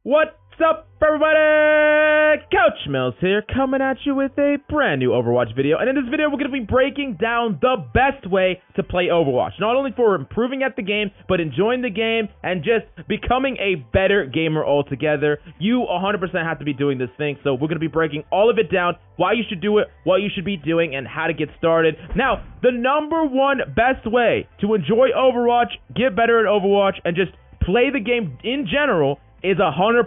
What's up, everybody? Couch Mills here, coming at you with a brand new Overwatch video. And in this video, we're going to be breaking down the best way to play Overwatch. Not only for improving at the game, but enjoying the game and just becoming a better gamer altogether. You 100% have to be doing this thing, so we're going to be breaking all of it down, why you should do it, what you should be doing, and how to get started. Now, the number one best way to enjoy Overwatch, get better at Overwatch, and just play the game in general is 100%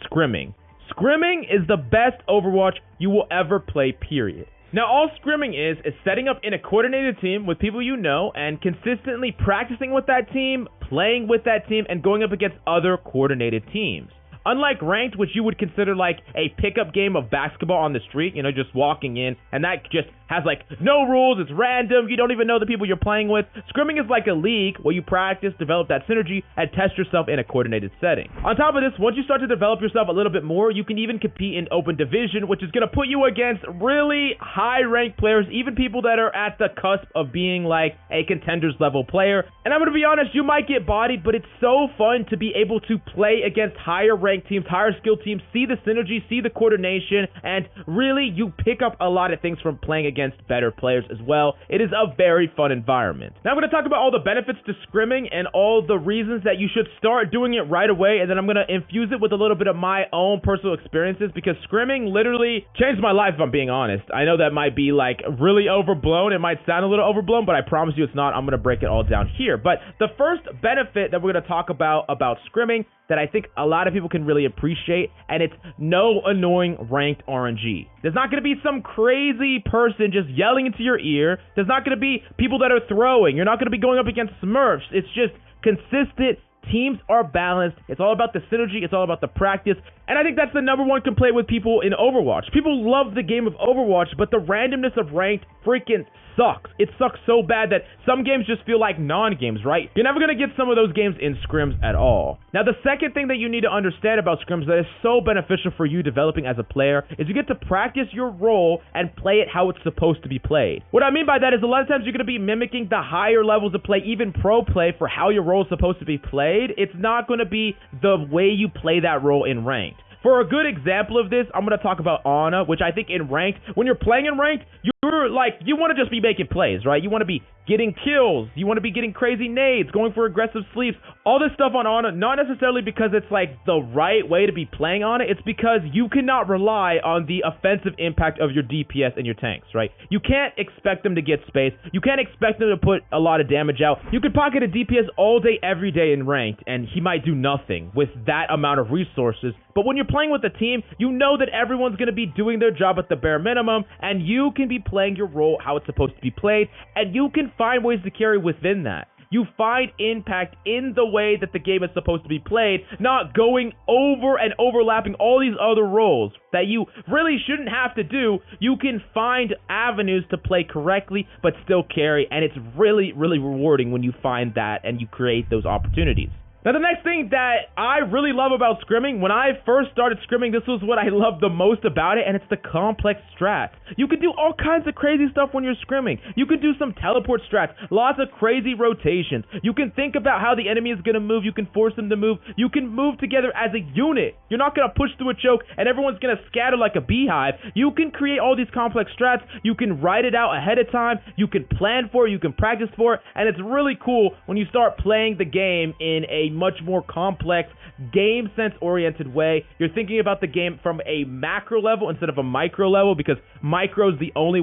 scrimming. Scrimming is the best Overwatch you will ever play, period. Now, all scrimming is setting up in a coordinated team with people you know and consistently practicing with that team, playing with that team, and going up against other coordinated teams. Unlike ranked, which you would consider like a pickup game of basketball on the street, you know, just walking in, and that just has like no rules, it's random, you don't even know the people you're playing with. Scrimming is like a league where you practice, develop that synergy, and test yourself in a coordinated setting. On top of this, once you start to develop yourself a little bit more, you can even compete in open division, which is going to put you against really high-ranked players, even people that are at the cusp of being like a contenders level player. And I'm going to be honest, you might get bodied, but it's so fun to be able to play against higher ranked teams, higher skill teams, see the synergy, see the coordination, and really you pick up a lot of things from playing against better players as well. It is a very fun environment. Now I'm going to talk about all the benefits to scrimming and all the reasons that you should start doing it right away, and then I'm going to infuse it with a little bit of my own personal experiences because scrimming literally changed my life, if I'm being honest. I know that might be like really overblown, it might sound a little overblown, but I promise you it's not. I'm going to break it all down here. But the first benefit that we're going to talk about scrimming that I think a lot of people can really appreciate, and it's no annoying ranked RNG. There's not going to be some crazy person just yelling into your ear. There's not going to be people that are throwing. You're not going to be going up against Smurfs. It's just consistent. Teams are balanced. It's all about the synergy. It's all about the practice. And I think that's the number one complaint with people in Overwatch. People love the game of Overwatch, but the randomness of ranked freaking sucks. It sucks so bad that some games just feel like non-games, right? You're never going to get some of those games in scrims at all. Now, the second thing that you need to understand about scrims that is so beneficial for you developing as a player is you get to practice your role and play it how it's supposed to be played. What I mean by that is a lot of times you're going to be mimicking the higher levels of play, even pro play, for how your role is supposed to be played. It's not going to be the way you play that role in ranked. For a good example of this, I'm going to talk about Ana, which I think in ranked, when you're playing in ranked, you're like, you want to just be making plays, right? You want to be getting kills. You want to be getting crazy nades, going for aggressive sleeps. All this stuff on Ana, not necessarily because it's like the right way to be playing Ana. It's because you cannot rely on the offensive impact of your DPS and your tanks, right? You can't expect them to get space. You can't expect them to put a lot of damage out. You could pocket a DPS all day, every day in ranked, and he might do nothing with that amount of resources. But when you're playing with a team, you know that everyone's going to be doing their job at the bare minimum, and you can be playing your role how it's supposed to be played, and you can find ways to carry within that. You find impact in the way that the game is supposed to be played, not going over and overlapping all these other roles that you really shouldn't have to do. You can find avenues to play correctly, but still carry, and it's really, really rewarding when you find that and you create those opportunities. Now, the next thing that I really love about scrimming, when I first started scrimming, this was what I loved the most about it, and it's the complex strats. You can do all kinds of crazy stuff when you're scrimming. You can do some teleport strats, lots of crazy rotations. You can think about how the enemy is going to move. You can force them to move. You can move together as a unit. You're not going to push through a choke, and everyone's going to scatter like a beehive. You can create all these complex strats. You can write it out ahead of time. You can plan for it. You can practice for it, and it's really cool when you start playing the game in a much more complex, game sense oriented way. You're thinking about the game from a macro level instead of a micro level, because micro is the only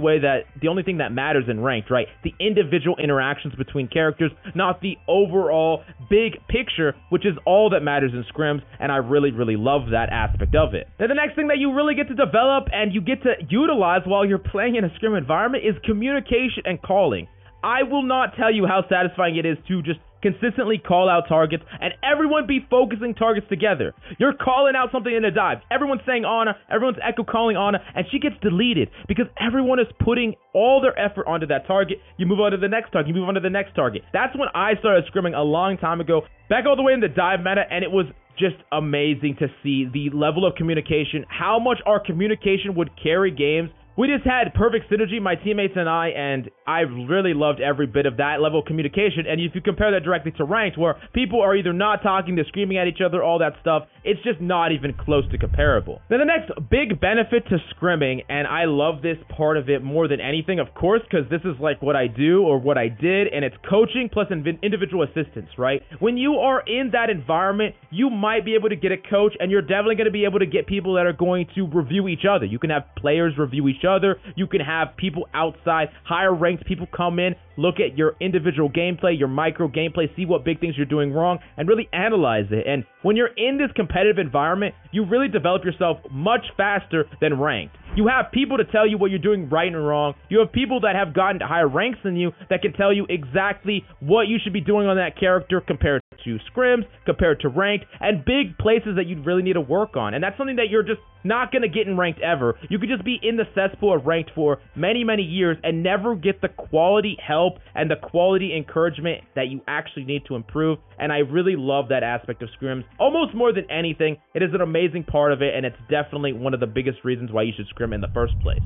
thing that matters in ranked, right? The individual interactions between characters, not the overall big picture, which is all that matters in scrims, and I really, really love that aspect of it. Now, the next thing that you really get to develop and you get to utilize while you're playing in a scrim environment is communication and calling. I will not tell you how satisfying it is to just consistently call out targets and everyone be focusing targets together. You're calling out something in a dive. Everyone's saying Ana, everyone's echo calling Ana, and she gets deleted because everyone is putting all their effort onto that target. You move on to the next target, you move on to the next target. That's when I started scrimming a long time ago, back all the way in the dive meta, and it was just amazing to see the level of communication, how much our communication would carry games we just had perfect synergy, my teammates and I really loved every bit of that level of communication. And if you compare that directly to ranked, where people are either not talking, they're screaming at each other, all that stuff, it's just not even close to comparable. Then the next big benefit to scrimming, and I love this part of it more than anything, of course, because this is like what I do or what I did, and it's coaching plus individual assistance, right? When you are in that environment, you might be able to get a coach, and you're definitely going to be able to get people that are going to review each other. You can have players review each other. You can have people outside, higher ranked people come in, look at your individual gameplay, your micro gameplay, see what big things you're doing wrong, and really analyze it. And when you're in this competitive environment, you really develop yourself much faster than ranked. You have people to tell you what you're doing right and wrong. You have people that have gotten to higher ranks than you that can tell you exactly what you should be doing on that character compared to scrims, compared to ranked, and big places that you really need to work on. And that's something that you're just not going to get in ranked ever. You could just be in the cesspool of ranked for many, many years and never get the quality help and the quality encouragement that you actually need to improve. And I really love that aspect of scrims. Almost more than anything, it is an amazing part of it, and it's definitely one of the biggest reasons why you should scrim in the first place.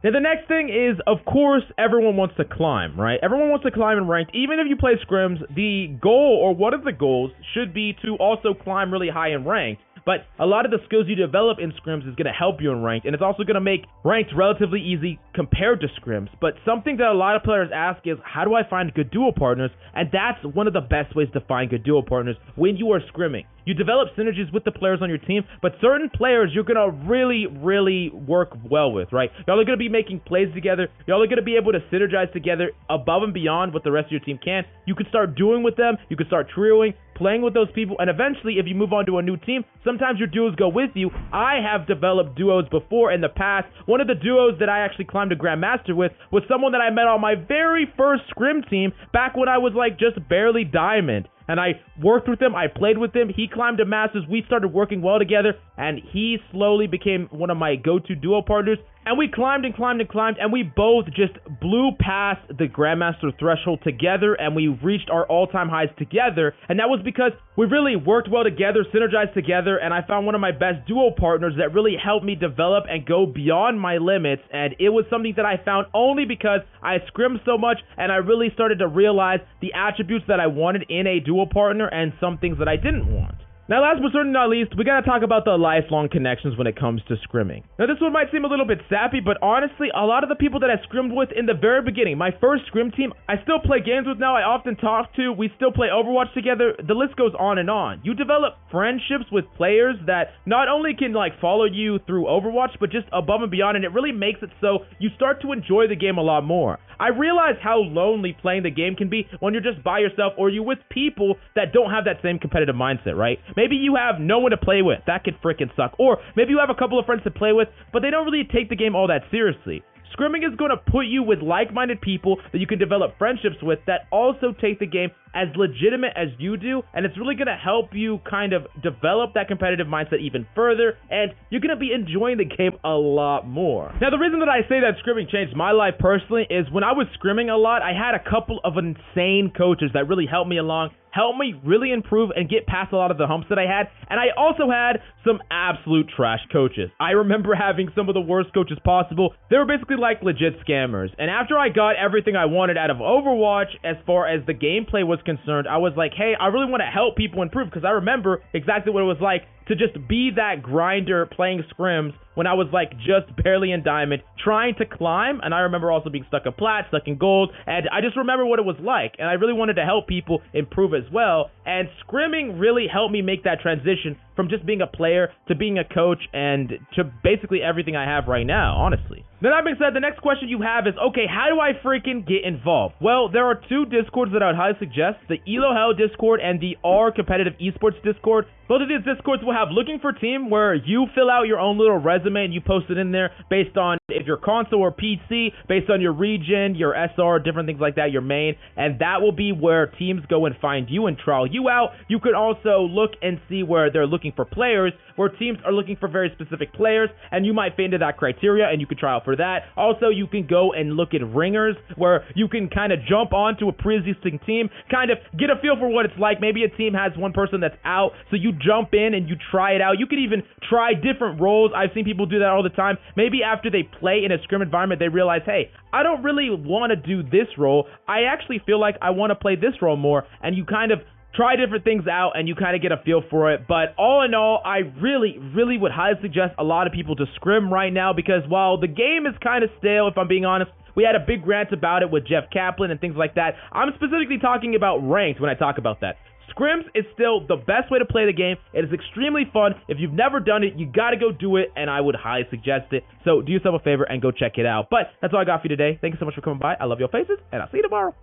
Now, the next thing is, of course, everyone wants to climb, right? Everyone wants to climb in ranked. Even if you play scrims, the goal, or one of the goals, should be to also climb really high in ranked. But a lot of the skills you develop in scrims is going to help you in ranked, and it's also going to make ranked relatively easy compared to scrims. But something that a lot of players ask is, how do I find good duo partners? And that's one of the best ways to find good duo partners when you are scrimming. You develop synergies with the players on your team, but certain players you're going to really, really work well with, right? Y'all are going to be making plays together. Y'all are going to be able to synergize together above and beyond what the rest of your team can. You can start doing with them. You can start trioing, playing with those people, and eventually, if you move on to a new team, sometimes your duos go with you. I have developed duos before in the past. One of the duos that I actually climbed to Grandmaster with was someone that I met on my very first scrim team back when I was like just barely Diamond. And I worked with him, I played with him, he climbed to Masters, we started working well together, and he slowly became one of my go-to duo partners. And we climbed and climbed and climbed, and we both just blew past the Grandmaster threshold together, and we reached our all-time highs together. And that was because we really worked well together, synergized together, and I found one of my best duo partners that really helped me develop and go beyond my limits. And it was something that I found only because I scrimmed so much, and I really started to realize the attributes that I wanted in a duo partner and some things that I didn't want. Now, last but certainly not least, we gotta talk about the lifelong connections when it comes to scrimming. Now, this one might seem a little bit sappy, but honestly, a lot of the people that I scrimmed with in the very beginning, my first scrim team, I still play games with now, I often talk to, we still play Overwatch together, the list goes on and on. You develop friendships with players that not only can like follow you through Overwatch, but just above and beyond, and it really makes it so you start to enjoy the game a lot more. I realize how lonely playing the game can be when you're just by yourself or you're with people that don't have that same competitive mindset, right? Maybe you have no one to play with. That could freaking suck. Or maybe you have a couple of friends to play with, but they don't really take the game all that seriously. Scrimming is going to put you with like-minded people that you can develop friendships with that also take the game as legitimate as you do, and it's really going to help you kind of develop that competitive mindset even further, and you're going to be enjoying the game a lot more. Now, the reason that I say that scrimming changed my life personally is when I was scrimming a lot, I had a couple of insane coaches that really helped me along, helped me really improve and get past a lot of the humps that I had, and I also had some absolute trash coaches. I remember having some of the worst coaches possible. They were basically like legit scammers, and after I got everything I wanted out of Overwatch as far as the gameplay was concerned, I was like, hey, I really want to help people improve, because I remember exactly what it was like to just be that grinder playing scrims when I was like just barely in Diamond, trying to climb, and I remember also being stuck in Plat, stuck in Gold, and I just remember what it was like, and I really wanted to help people improve as well, and scrimming really helped me make that transition from just being a player to being a coach and to basically everything I have right now, honestly. Now, that being said, the next question you have is, okay, how do I freaking get involved? Well, there are two Discords that I would highly suggest, the Elo Hell Discord and the R Competitive Esports Discord. Both of these Discords will have looking for team where you fill out your own little resume and you post it in there based on if you're console or PC, based on your region, your SR, different things like that, your main, and that will be where teams go and find you and trial you out. You could also look and see where they're looking looking for players, where teams are looking for very specific players, and you might fit into that criteria, and you can try out for that. Also, you can go and look at ringers, where you can kind of jump onto a pre-existing team, kind of get a feel for what it's like. Maybe a team has one person that's out, so you jump in and you try it out. You could even try different roles. I've seen people do that all the time. Maybe after they play in a scrim environment, they realize, hey, I don't really want to do this role. I actually feel like I want to play this role more, and you kind of try different things out and you kind of get a feel for it. But all in all, I really would highly suggest a lot of people to scrim right now, because while the game is kind of stale, if I'm being honest, we had a big rant about it with Jeff Kaplan and things like that. I'm specifically talking about ranked when I talk about that. Scrims is still the best way to play the game. It is extremely fun. If you've never done it, you got to go do it, and I would highly suggest it. So do yourself a favor and go check it out. But that's all I got for you today. Thank you so much for coming by. I love your faces, and I'll see you tomorrow.